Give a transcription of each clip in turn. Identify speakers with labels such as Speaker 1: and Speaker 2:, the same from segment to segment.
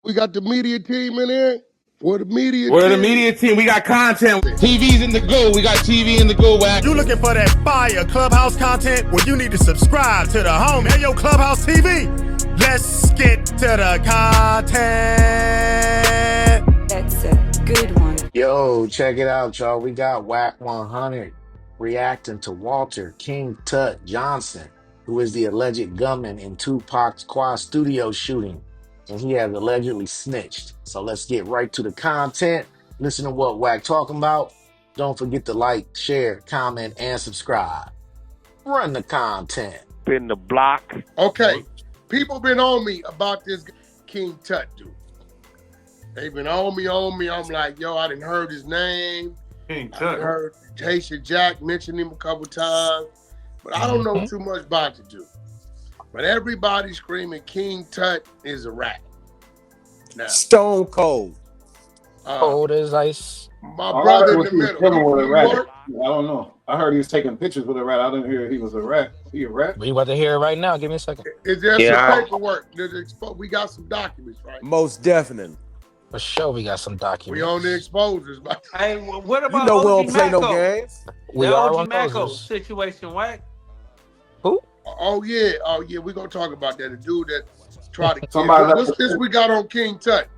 Speaker 1: We got the media team in here. We're the media
Speaker 2: team. We got content. TV's in the go. We got TV in the go, Wack.
Speaker 3: You looking for that fire Clubhouse content? Well, you need to subscribe to the home. Hey, yo, Clubhouse TV. Let's get to the content.
Speaker 4: That's a good one.
Speaker 5: Yo, check it out, y'all. We got Wack 100 reacting to Walter King Tut Johnson, who is the alleged gunman in 2Pac's Quad Studio shooting, and he has allegedly snitched. So let's get right to the content. Listen to what Wack talking about. Don't forget to like, share, comment, and subscribe. Run the content.
Speaker 6: In the block.
Speaker 1: Okay, people been on me about this King Tut dude. They been on me. I'm like, yo, I didn't heard his name.
Speaker 2: King
Speaker 1: I
Speaker 2: Tut.
Speaker 1: heard Tasha Jack mention him a couple times, but I don't know too much about the dude. But everybody's screaming King Tut is a rat. Now,
Speaker 7: Stone cold.
Speaker 8: Cold as ice.
Speaker 1: My brother in the middle.
Speaker 9: With a rat. I don't know. I heard he was taking pictures with a rat. I didn't hear he was a rat. He a rat?
Speaker 8: We about to hear it right now. Give me a second.
Speaker 1: Is there some paperwork? We got some documents, right?
Speaker 7: Most definitely.
Speaker 8: For sure, we got some documents.
Speaker 1: We on the exposures.
Speaker 6: Hey, what about
Speaker 7: You know we don't
Speaker 6: OG
Speaker 7: play no
Speaker 6: Macko?
Speaker 7: games.
Speaker 8: We
Speaker 6: The
Speaker 8: are
Speaker 6: OG
Speaker 8: on
Speaker 6: Macko
Speaker 8: those.
Speaker 6: situation, Wack.
Speaker 8: Who?
Speaker 1: Oh yeah, we're gonna talk about that. The dude that tried to kill.
Speaker 9: Somebody
Speaker 1: What's this we got on King Tut?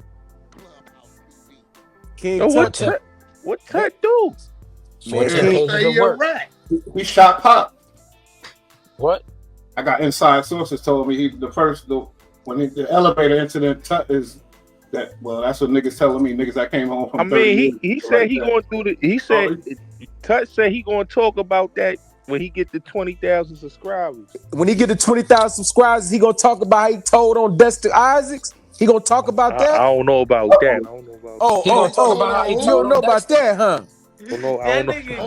Speaker 7: King
Speaker 8: Tut.
Speaker 6: What Tut do?
Speaker 8: 14
Speaker 1: Say
Speaker 8: pages
Speaker 1: he
Speaker 8: of
Speaker 1: a
Speaker 8: work.
Speaker 1: rat.
Speaker 9: He shot Pop.
Speaker 8: What?
Speaker 9: I got inside sources told me when the elevator incident Tut is that. Well, that's what niggas telling me. Niggas that came home from.
Speaker 6: I mean, he said he going through the. He said Tut said he going to talk about that when he get to 20,000 subscribers.
Speaker 7: When he get to 20,000 subscribers, he gonna talk about how he told on Dexter Isaacs. He gonna talk about that.
Speaker 6: I don't know about that.
Speaker 7: You don't know about that, huh?
Speaker 1: Hold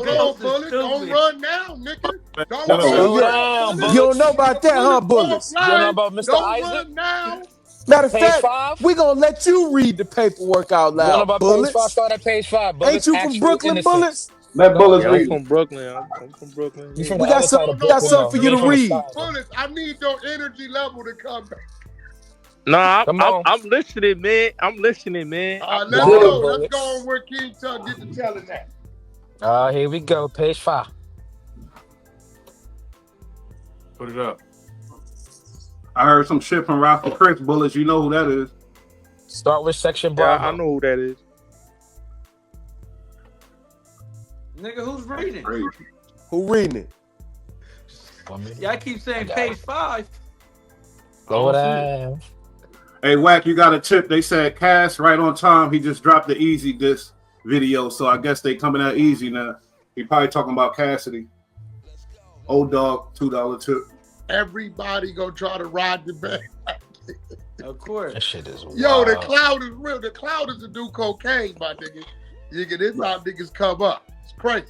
Speaker 1: on, Bullet. Don't run now, nigga. Don't run now.
Speaker 7: You don't know about that, huh, Bullets?
Speaker 8: You don't know about Mr.
Speaker 1: Don't
Speaker 8: Isaac?
Speaker 1: run now.
Speaker 7: Matter of
Speaker 8: Page
Speaker 7: fact,
Speaker 8: 5?
Speaker 7: we gonna let you read the paperwork out
Speaker 8: You don't know
Speaker 7: loud,
Speaker 8: about
Speaker 7: Bullets.
Speaker 8: page 5? Start at page 5. Bullets.
Speaker 7: Ain't you from
Speaker 8: Actual
Speaker 7: Brooklyn,
Speaker 8: innocence.
Speaker 7: Bullets?
Speaker 9: Let Bullets
Speaker 6: I'm
Speaker 9: read.
Speaker 6: from Brooklyn. I'm from Brooklyn.
Speaker 8: You from
Speaker 7: We
Speaker 8: the
Speaker 7: got
Speaker 8: other
Speaker 7: some-
Speaker 8: side of
Speaker 7: we got
Speaker 8: Brooklyn,
Speaker 7: something for you
Speaker 8: though.
Speaker 7: to
Speaker 8: from the
Speaker 7: read.
Speaker 8: side.
Speaker 1: Bullets, I need your energy level to come back.
Speaker 6: Nah,
Speaker 8: Come on.
Speaker 6: I'm listening, man. I'm listening, man.
Speaker 1: Let's
Speaker 8: Wow,
Speaker 1: go.
Speaker 8: Bullets.
Speaker 1: Let's go on where King Tut get to telling that.
Speaker 8: Here we go. Page 5.
Speaker 2: Put it up.
Speaker 9: I heard some shit from Ralph and Chris. Bullets, you know who that is?
Speaker 8: Start with section
Speaker 6: Yeah,
Speaker 8: Bravo.
Speaker 6: I know who that is. Nigga, who's reading?
Speaker 9: Crazy.
Speaker 7: Who reading it?
Speaker 6: Yeah, I keep saying
Speaker 8: I got
Speaker 6: page
Speaker 8: it.
Speaker 6: 5.
Speaker 8: Go down.
Speaker 9: Hey, Wack, you got a tip. They said Cass right on time. He just dropped the Easy Disc video, so I guess they coming out easy now. He probably talking about Cassidy. Old dog, $2 tip.
Speaker 1: Everybody gonna try to ride the back.
Speaker 6: Of course.
Speaker 8: That shit is wild.
Speaker 1: Yo, the cloud is real. The cloud is to do cocaine, my nigga. This how niggas come up. It's crazy.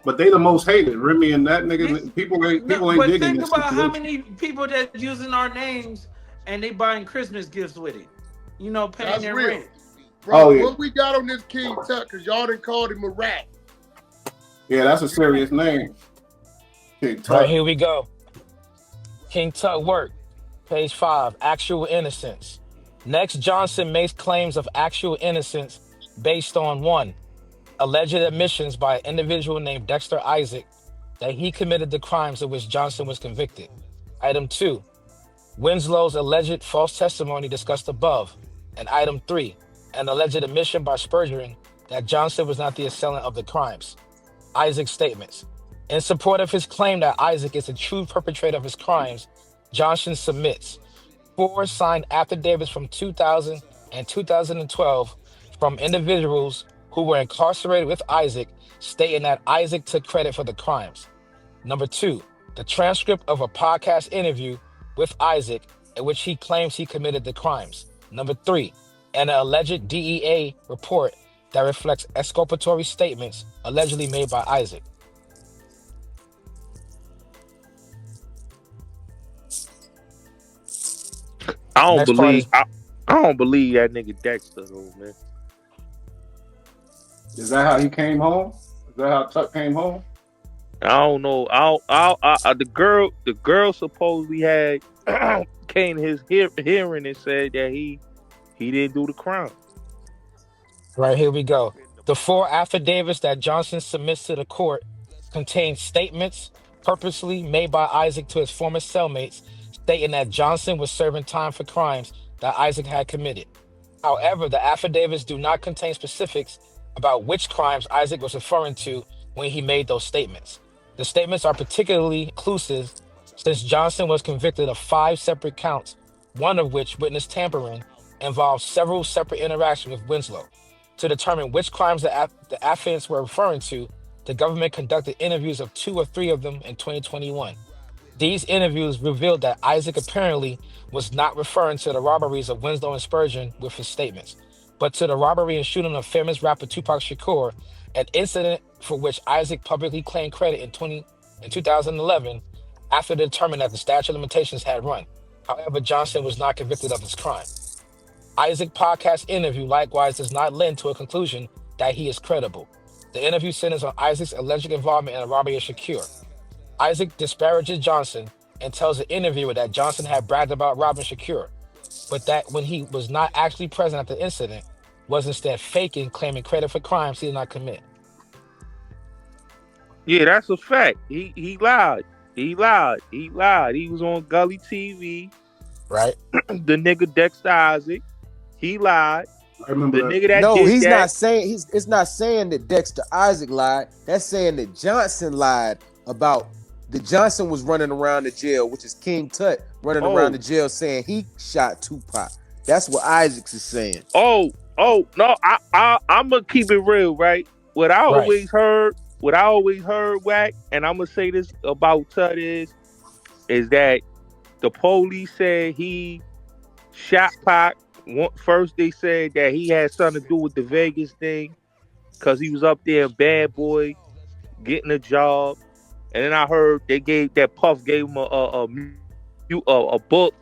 Speaker 9: But they the most hated. Remy and that nigga. People ain't
Speaker 6: But
Speaker 9: digging
Speaker 6: think
Speaker 9: this.
Speaker 6: about how
Speaker 9: situation.
Speaker 6: many people that's using our names and they buying Christmas gifts with it. You know, paying
Speaker 1: That's
Speaker 6: their
Speaker 1: real.
Speaker 6: rent.
Speaker 1: Bro,
Speaker 9: Oh, yeah.
Speaker 1: what we got on this King Tut, because y'all done called him a rat.
Speaker 9: Yeah, that's a serious name. King
Speaker 8: Right,
Speaker 9: Tut.
Speaker 8: here we go. King Tut work. Page 5. Actual innocence. Next, Johnson makes claims of actual innocence based on 1. Alleged admissions by an individual named Dexter Isaac that he committed the crimes of which Johnson was convicted. Item 2. Winslow's alleged false testimony discussed above. And item 3. An alleged admission by Spurgeon that Johnson was not the assailant of the crimes. Isaac's statements. In support of his claim that Isaac is the true perpetrator of his crimes, Johnson submits 4 signed affidavits from 2000 and 2012 from individuals who were incarcerated with Isaac, stating that Isaac took credit for the crimes. Number 2, the transcript of a podcast interview with Isaac in which he claims he committed the crimes. Number 3, an alleged DEA report that reflects exculpatory statements allegedly made by Isaac.
Speaker 6: I
Speaker 8: Next
Speaker 6: don't
Speaker 8: part
Speaker 6: believe
Speaker 8: is-
Speaker 6: I don't believe that nigga Dexter though, man.
Speaker 9: Is that how he came home? Is that how Tut came home?
Speaker 6: I don't know. The girl supposedly had came to his hearing and said that he He didn't do the crime.
Speaker 8: Right, here we go. The 4 affidavits that Johnson submits to the court contain statements purposely made by Isaac to his former cellmates, stating that Johnson was serving time for crimes that Isaac had committed. However, the affidavits do not contain specifics about which crimes Isaac was referring to when he made those statements. The statements are particularly inclusive since Johnson was convicted of 5 separate counts, one of which, witness tampering, involved several separate interactions with Winslow. To determine which crimes the affidavits were referring to, the government conducted interviews of 2 or 3 of them in 2021. These interviews revealed that Isaac apparently was not referring to the robberies of Winslow and Spurgeon with his statements, but to the robbery and shooting of famous rapper 2Pac Shakur, an incident for which Isaac publicly claimed credit in 2011 after determining that the statute of limitations had run. However, Johnson was not convicted of this crime. Isaac podcast interview likewise does not lend to a conclusion that he is credible. The interview centers on Isaac's alleged involvement in a robbery of Shakur. Isaac disparages Johnson and tells the interviewer that Johnson had bragged about robbing Shakur, but that when he was not actually present at the incident, was instead faking, claiming credit for crimes he did not commit.
Speaker 6: Yeah, that's a fact. He lied. He lied. He lied. He was on Gully TV.
Speaker 8: Right.
Speaker 6: The nigga Dexter Isaac. He lied.
Speaker 9: I remember
Speaker 6: The
Speaker 9: that.
Speaker 6: nigga that
Speaker 7: No,
Speaker 6: did
Speaker 7: he's
Speaker 6: that.
Speaker 7: not saying it's not saying that Dexter Isaac lied. That's saying that Johnson lied about the Johnson was running around the jail, which is King Tut running around the jail saying he shot 2Pac. That's what Isaacs is saying.
Speaker 6: Oh no, I'm gonna keep it real, right? What I always heard, Wack, and I'm gonna say this about Tut is that the police said he shot Pac. First, they said that he had something to do with the Vegas thing because he was up there in Bad Boy getting a job. And then I heard Puff gave him a book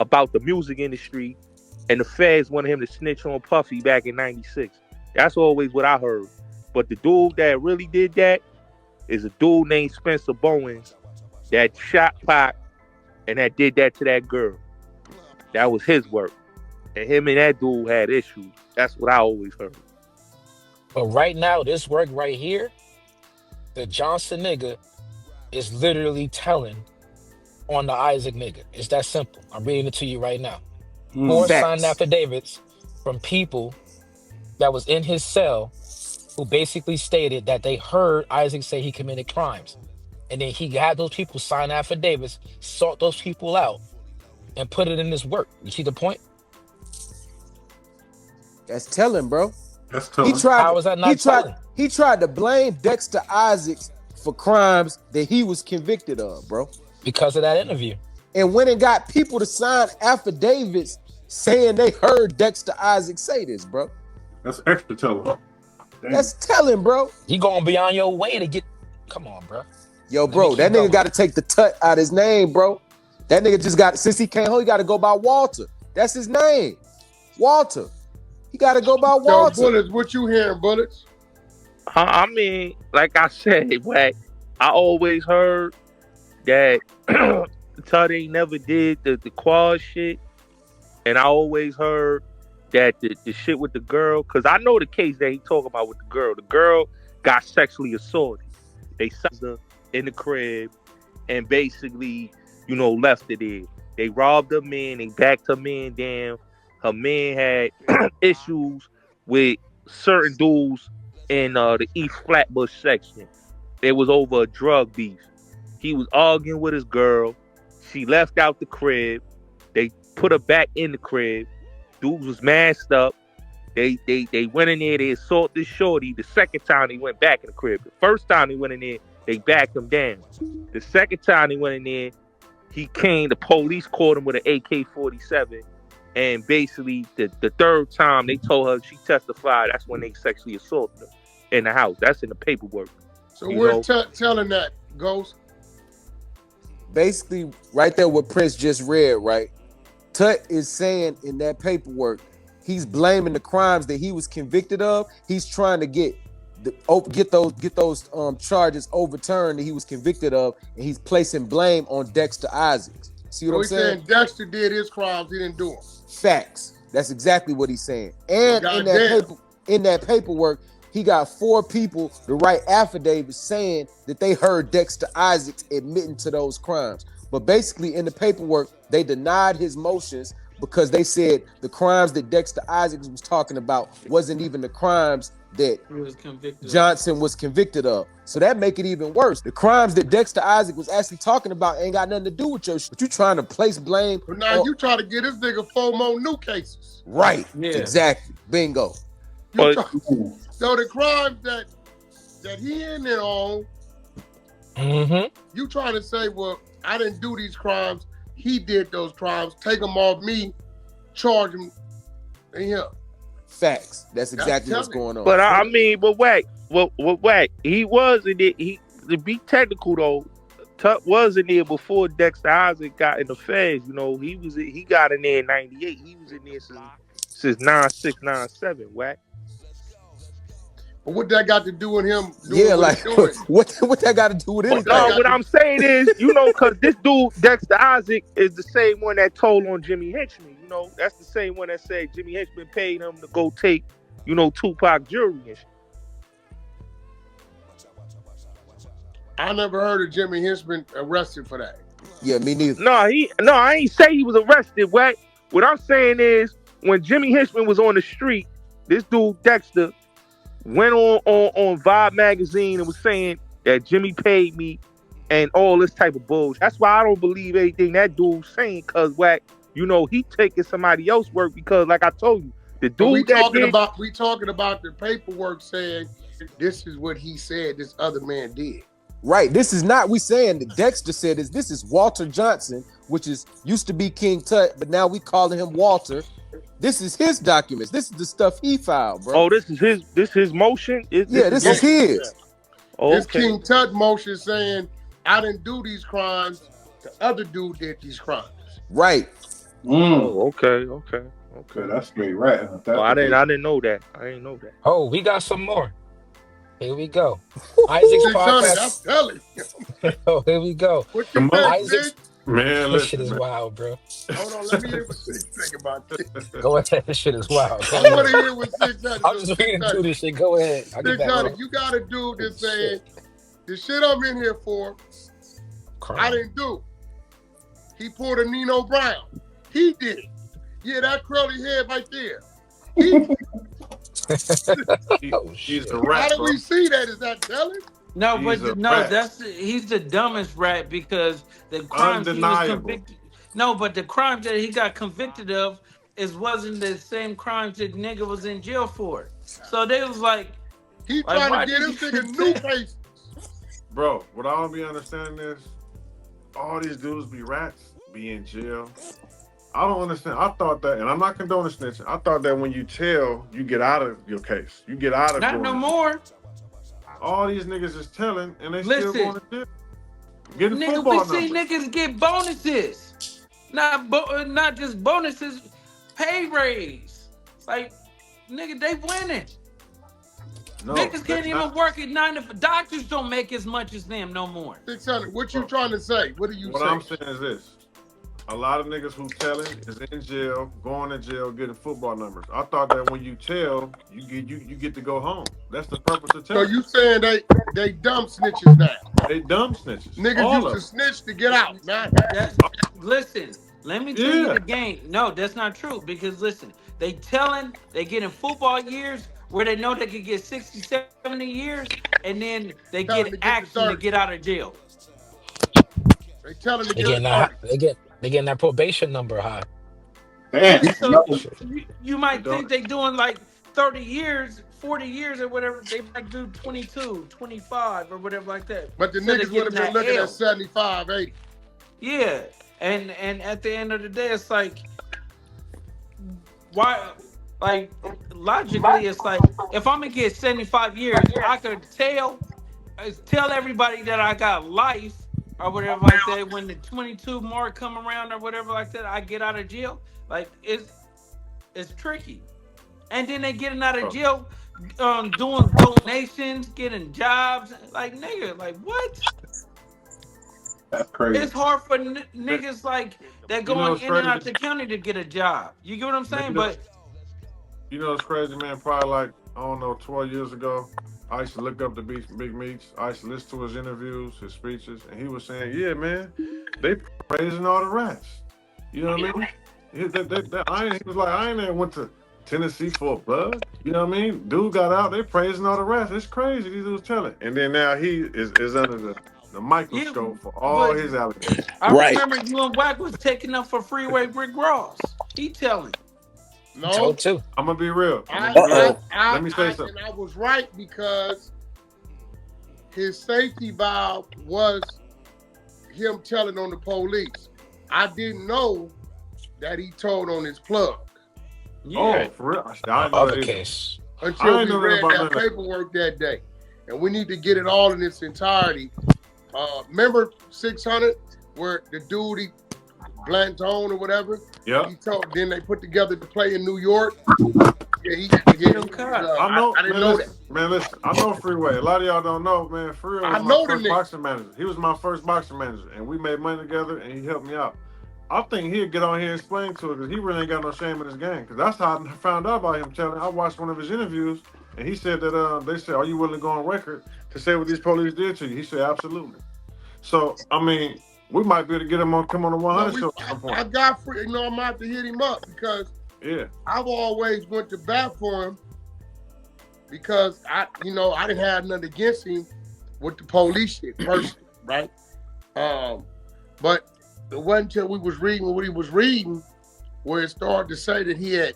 Speaker 6: about the music industry, and the feds wanted him to snitch on Puffy back in '96. That's always what I heard. But the dude that really did that is a dude named Spencer Bowens that shot Pac and that did that to that girl. That was his work. And him and that dude had issues. That's what I always heard.
Speaker 8: But right now, this work right here, the Johnson nigga is literally telling on the Isaac nigga. It's that simple. I'm reading it to you right now. 4 signed affidavits from people that was in his cell who basically stated that they heard Isaac say he committed crimes. And then he had those people sign affidavits, sought those people out, and put it in this work. You see the point?
Speaker 7: That's telling, bro.
Speaker 9: That's telling.
Speaker 8: How is that not telling?
Speaker 7: He tried to blame Dexter Isaacs for crimes that he was convicted of, bro.
Speaker 8: Because of that interview.
Speaker 7: And went and got people to sign affidavits saying they heard Dexter Isaacs say this, bro.
Speaker 9: That's extra telling. Damn.
Speaker 7: That's telling, bro.
Speaker 8: You going beyond your way to get... Come on, bro.
Speaker 7: Yo, bro, that nigga got to take the Tut out his name, bro. That nigga just got... Since he came home, he got to go by Walter. That's his name. Walter. He got to go by Walter.
Speaker 1: Yo, Bullets, what you hearing, Bullets?
Speaker 6: I mean, like I said, Wack, I always heard that Tut ain't never did the quad shit. And I always heard that the shit with the girl, because I know the case that he talking about with the girl. The girl got sexually assaulted. They sucked her in the crib and basically, left her there. They robbed her man, they backed her man down. Her man had issues with certain dudes in the East Flatbush section. It was over a drug beef. He was arguing with his girl. She left out the crib. They put her back in the crib. Dudes was masked up. They went in there. They assaulted shorty. The second time they went back in the crib. The first time they went in there, they backed him down. The second time they went in there, he came. The police caught him with an AK-47. And basically, the third time they told her she testified, that's when they sexually assaulted her in the house. That's in the paperwork.
Speaker 1: So we're telling that, Ghost?
Speaker 7: Basically, right there what Prince just read, right? Tut is saying in that paperwork, he's blaming the crimes that he was convicted of. He's trying to get those charges overturned that he was convicted of, and he's placing blame on Dexter Isaacs. See what I'm saying?
Speaker 1: Dexter did his crimes, he didn't do them.
Speaker 7: Facts. That's exactly what he's saying. And
Speaker 1: Well,
Speaker 7: in that paperwork, he got 4 people to write affidavits saying that they heard Dexter Isaacs admitting to those crimes. But basically, in the paperwork, they denied his motions because they said the crimes that Dexter Isaacs was talking about wasn't even the crimes that Johnson was convicted of. So that make it even worse. The crimes that Dexter Isaac was actually talking about ain't got nothing to do with your shit. But you trying to place blame.
Speaker 1: But now you try to get this nigga 4 more new cases.
Speaker 7: Right. Yeah. Exactly. Bingo.
Speaker 1: So the crimes that he in there on, you trying to say, well, I didn't do these crimes. He did those crimes. Take them off me, charge him, and him.
Speaker 7: Facts. That's exactly what's going on.
Speaker 6: But I mean, but Wack, Wack, he was in it. To be technical though, Tuck was in there before Dexter Isaac got in the feds. You know, he got in there in '98. He was in there since 96, 97. Wack.
Speaker 1: But what that got to do with him?
Speaker 7: What that got to do with anything?
Speaker 6: No, what I'm saying is, you know, because this dude Dexter Isaac is the same one that told on Jimmy Henchman. You know, that's the same one that said Jimmy Henchman paid him to go take, you know, 2Pac jewelry and shit.
Speaker 1: I never heard of Jimmy Henchman arrested for that.
Speaker 7: Yeah, me neither.
Speaker 6: No, I ain't say he was arrested. What I'm saying is, when Jimmy Henchman was on the street, this dude Dexter went on Vibe magazine and was saying that Jimmy paid me and all this type of bullshit. That's why I don't believe anything that dude's saying, cause Wack, you know, he taking somebody else's work because, like I told you, the dude
Speaker 1: we talking about the paperwork saying this is what he said this other man did.
Speaker 7: Right. This is not we saying that Dexter said this is Walter Johnson, which used to be King Tut, but now we calling him Walter. This is his documents. This is the stuff he filed, bro.
Speaker 6: Oh, this is his motion?
Speaker 7: This is his.
Speaker 6: Yeah.
Speaker 1: This King Tut motion saying, I didn't do these crimes. The other dude did these crimes.
Speaker 7: Right.
Speaker 6: Oh, okay.
Speaker 9: That's straight right.
Speaker 6: I didn't know that. I didn't know that.
Speaker 8: Oh, we got some more. Here we go. Isaac's podcast.
Speaker 1: I'm telling you.
Speaker 8: Oh, here we go.
Speaker 1: What you think,
Speaker 8: Isaac's...
Speaker 9: Man,
Speaker 8: this shit is wild, bro.
Speaker 1: Hold on, let me hear what Six think about this.
Speaker 8: Go ahead, this shit is wild.
Speaker 1: I want to hear what 600.
Speaker 8: I'm just reading through this shit. Go ahead.
Speaker 1: 600, you got a dude that's saying, the shit I'm in here for, I didn't do. He pulled a Nino Brown. He did it. Yeah, that curly head right there.
Speaker 9: He's a rat.
Speaker 1: How do we see that? Is that telling?
Speaker 10: No, he's the dumbest rat because the crimes he was convicted. No, but the crimes that he got convicted of wasn't the same crimes that nigga was in jail for. So they was like,
Speaker 1: he trying to get his nigga new cases.
Speaker 9: Bro, what I don't be understanding is all these dudes be rats, be in jail. I don't understand. I thought that, and I'm not condoning snitching. I thought that when you tell, you get out of your case. You get out of
Speaker 10: not no more.
Speaker 9: All these niggas is telling, and they still going to jail. Getting
Speaker 10: nigga,
Speaker 9: football
Speaker 10: we see niggas get bonuses, not just bonuses, pay raise. Like, nigga, they winning. No, niggas can't even work at 9 to 5. Doctors don't make as much as them no more.
Speaker 1: 600. What you trying to say? What are you saying?
Speaker 9: What I'm saying is this. A lot of niggas who telling is in jail, going to jail, getting football numbers. I thought that when you tell, you get to go home. That's the purpose of telling.
Speaker 1: So you saying they dumb snitches now?
Speaker 9: They dumb snitches.
Speaker 1: Niggas used to snitch to get out.
Speaker 10: Listen, let me tell you the game. No, that's not true. Because listen, they getting football years where they know they could get 60, 70 years, and then they get action to get out of jail.
Speaker 1: They telling to get
Speaker 8: They getting that probation number high.
Speaker 9: Damn.
Speaker 10: So you might think they doing like 30 years, 40 years or whatever. They might do 22, 25 or whatever like that.
Speaker 1: But the niggas would have been looking at 75, 80.
Speaker 10: Yeah. And at the end of the day, it's like, why? Like, logically, it's like, if I'm going to get 75 years, I could tell everybody that I got life, or whatever like that, when the 22 mark come around or whatever like that, I get out of jail. Like, it's tricky. And then they getting out of jail, doing donations, getting jobs. Like, nigga, like, what?
Speaker 9: That's crazy.
Speaker 10: It's hard for niggas like that
Speaker 9: You know
Speaker 10: going
Speaker 9: it's
Speaker 10: in and
Speaker 9: crazy.
Speaker 10: out the county to get a job. You get what I'm
Speaker 9: Man,
Speaker 10: saying? But
Speaker 9: you know it's crazy, man. Probably like I don't know, 12 years ago, I used to look up the Big Meats. I used to listen to his interviews, his speeches, and he was saying, "Yeah, man, they praising all the rats." You know what I mean? He was like, "I ain't never went to Tennessee for a bug." You know what I mean? Dude got out, they praising all the rats. It's crazy. These dudes telling. And then now he is under the
Speaker 10: yeah,
Speaker 9: microscope for all
Speaker 10: but
Speaker 9: his allegations.
Speaker 10: I
Speaker 7: Right.
Speaker 10: remember you and Wack was taking up for Freeway Rick Ross. He telling.
Speaker 8: I told
Speaker 1: No,
Speaker 8: too.
Speaker 9: I'm gonna be real.
Speaker 7: Uh-oh.
Speaker 9: Let me say something.
Speaker 1: And I was right because his safety valve was him telling on the police. I didn't know that he told on his plug
Speaker 10: Yeah.
Speaker 9: Oh, for real? I didn't know
Speaker 8: Other
Speaker 9: that either.
Speaker 8: case.
Speaker 1: until
Speaker 9: I ain't
Speaker 1: we
Speaker 9: know that
Speaker 1: read
Speaker 9: about
Speaker 1: that
Speaker 9: none of that.
Speaker 1: paperwork that day. And we need to get it all in its entirety. Remember 600 where the dude, he Blanton or whatever,
Speaker 9: Yep.
Speaker 1: he told, then they put together the play in New York. Yeah,
Speaker 9: I know.
Speaker 1: I didn't
Speaker 9: Man,
Speaker 1: know
Speaker 9: listen, man, listen. I know Freeway. A lot of y'all don't know, man. Freeway
Speaker 1: I
Speaker 9: was
Speaker 1: know
Speaker 9: my
Speaker 1: the
Speaker 9: first
Speaker 1: nigga.
Speaker 9: boxing manager. He was my first boxing manager, and we made money together, and he helped me out. I think he'd get on here and explain to it because he really ain't got no shame in his game. Because that's how I found out about him telling. I watched one of his interviews, and he said that they said, "Are you willing to go on record to say what these police did to you?" He said, "Absolutely." So I mean, we might be able to get him on come on the 100 show at some point.
Speaker 1: I got free, I'm gonna have to hit him up because
Speaker 9: Yeah.
Speaker 1: I've always went to bat for him because I didn't have nothing against him with the police shit personally, right? But it wasn't until we was reading what he was reading where it started to say that he had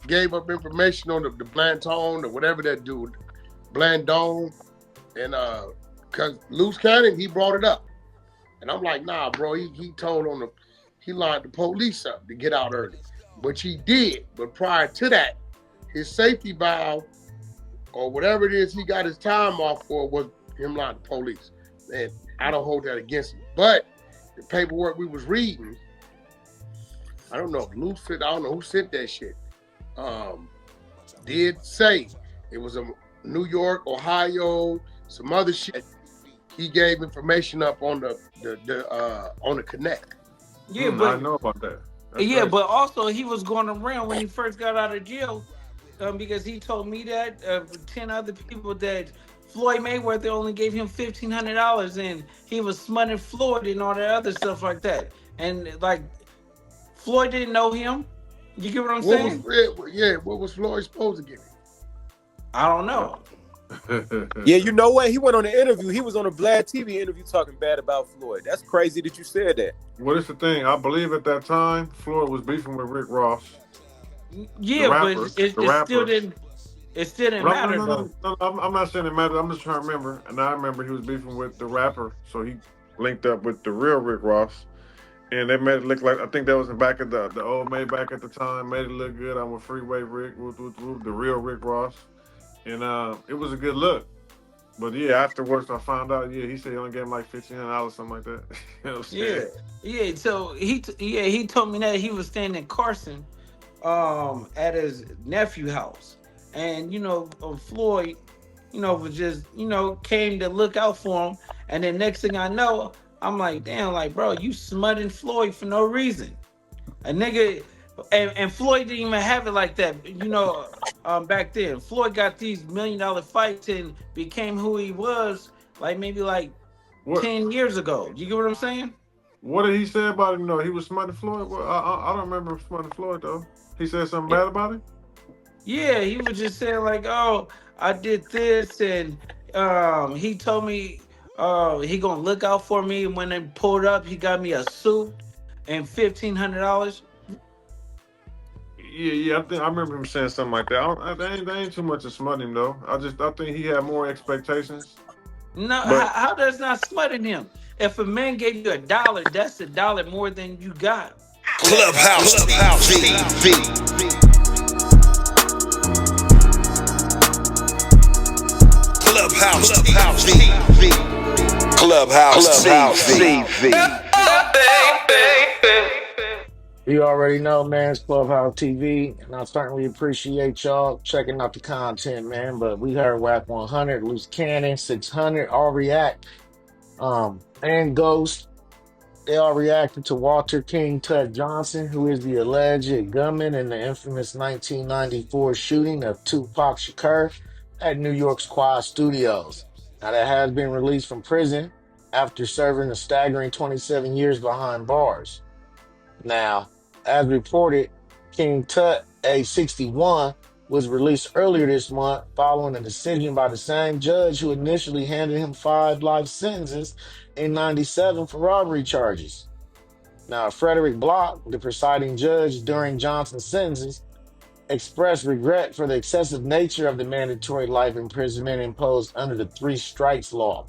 Speaker 1: gave up information on the Blanton or whatever that dude, Blandon, and because Loose Cannon, he brought it up. And I'm like, nah, bro, he told on he lined the police up to get out early. Which he did. But prior to that, his safety valve or whatever it is he got his time off for was him lying to police. And I don't hold that against him. But the paperwork we was reading, I don't know if I don't know who sent that shit. Did say it was a New York, Ohio, some other shit. He gave information up on the Connect.
Speaker 10: Yeah,
Speaker 9: I
Speaker 10: but
Speaker 9: know about that. That's
Speaker 10: yeah,
Speaker 9: crazy.
Speaker 10: but also he was going around when he first got out of jail, because he told me that 10 other people that Floyd Mayweather only gave him $1,500 and he was smutting Floyd and all that other stuff like that. And like Floyd didn't know him. You get what I'm saying?
Speaker 1: What was Floyd supposed to get him?
Speaker 10: I don't know.
Speaker 7: Yeah, you know what? He went on an interview. He was on a Vlad TV interview talking bad about Floyd. That's crazy that you said that.
Speaker 9: Well, it's the thing. I believe at that time, Floyd was beefing with Rick Ross.
Speaker 10: Yeah,
Speaker 9: rapper,
Speaker 10: but it
Speaker 9: rapper.
Speaker 10: still didn't. It still didn't matter though.
Speaker 9: No, I'm not saying it mattered. I'm just trying to remember. And I remember he was beefing with the rapper, so he linked up with the real Rick Ross, and they made it look like, I think that was in back of the old Maybach at the time. Made it look good. I'm with Freeway Rick, the real Rick Ross, and it was a good look. But yeah, afterwards I found out. Yeah, he said he only gave him like $1,500, something like that. You know what I'm saying?
Speaker 10: Yeah. So he told me that he was staying in Carson, at his nephew house, and Floyd, was just came to look out for him, and then next thing I know, I'm like, damn, like bro, you smutting Floyd for no reason, a nigga. And Floyd didn't even have it like that, back then. Floyd got these $1 million fights and became who he was, like maybe like 10 years ago. You get what I'm saying?
Speaker 9: What did he say about him? He was smutting Floyd. Well, I don't remember him smutting Floyd though. He said something bad about him.
Speaker 10: Yeah, he was just saying like, oh, I did this, and he told me he gonna look out for me. And when they pulled up, he got me a suit and $1,500.
Speaker 9: Yeah, I remember him saying something like that. That ain't too much to smut him though. I think he had more expectations.
Speaker 10: No, how does not smutting him? If a man gave you $1, that's $1 more than you got.
Speaker 11: Clubhouse TV. Clubhouse TV.
Speaker 5: You already know, man, it's Clubhouse TV, and I certainly appreciate y'all checking out the content, man. But we heard Wack 100, Loose Cannon, 600, all react, and Ghost. They all reacted to Walter King Tut Johnson, who is the alleged gunman in the infamous 1994 shooting of 2Pac Shakur at New York's Quad Studios. Now, that has been released from prison after serving a staggering 27 years behind bars. Now, as reported, King Tut, age 61, was released earlier this month following a decision by the same judge who initially handed him 5 life sentences in 97 for robbery charges. Now, Frederick Block, the presiding judge during Johnson's sentences, expressed regret for the excessive nature of the mandatory life imprisonment imposed under the 3 strikes law.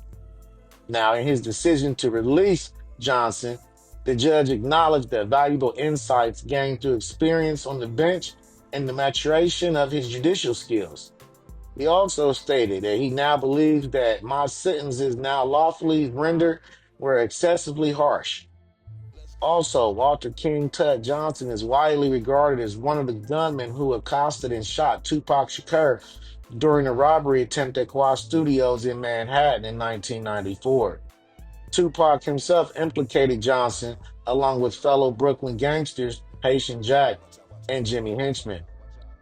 Speaker 5: Now, in his decision to release Johnson, the judge acknowledged the valuable insights gained through experience on the bench and the maturation of his judicial skills. He also stated that he now believes that my sentences now lawfully rendered were excessively harsh. Also, Walter King Tut Johnson is widely regarded as one of the gunmen who accosted and shot 2Pac Shakur during a robbery attempt at Quad Studios in Manhattan in 1994. 2Pac himself implicated Johnson along with fellow Brooklyn gangsters Haitian Jack and Jimmy Henchman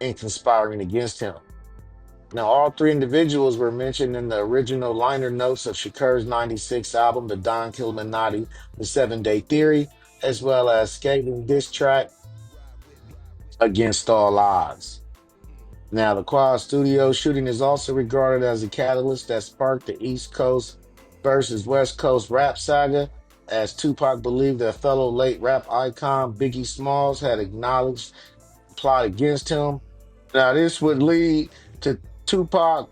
Speaker 5: in conspiring against him. Now, all 3 individuals were mentioned in the original liner notes of Shakur's 96 album, The Don Killuminati, The 7-Day Theory, as well as scathing diss track Against All Odds. Now, the Quad Studio shooting is also regarded as a catalyst that sparked the East Coast versus West Coast rap saga, as 2Pac believed that fellow late rap icon Biggie Smalls had acknowledged the plot against him. Now, this would lead to 2Pac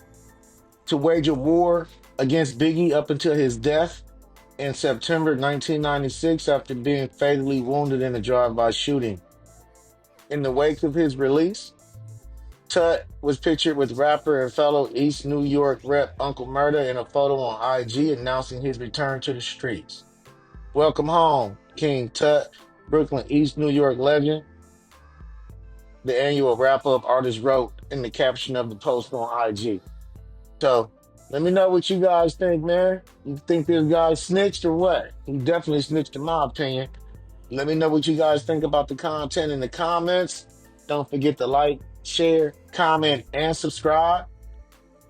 Speaker 5: to wage a war against Biggie up until his death in September 1996 after being fatally wounded in a drive-by shooting. In the wake of his release, Tut was pictured with rapper and fellow East New York rep Uncle Murda in a photo on IG announcing his return to the streets. Welcome home, King Tut, Brooklyn East New York legend. The annual wrap-up artist wrote in the caption of the post on IG. So, let me know what you guys think, man. You think this guy snitched or what? He definitely snitched in my opinion. Let me know what you guys think about the content in the comments. Don't forget to like, share, comment, and subscribe.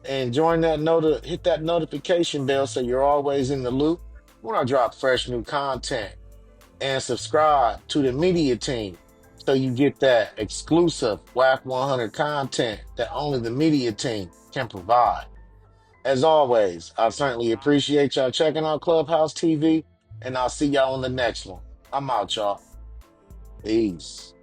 Speaker 5: And hit that notification bell so you're always in the loop when I drop fresh new content. And subscribe to the media team so you get that exclusive Wack 100 content that only the media team can provide. As always, I certainly appreciate y'all checking out Clubhouse TV, and I'll see y'all on the next one. I'm out, y'all. Peace.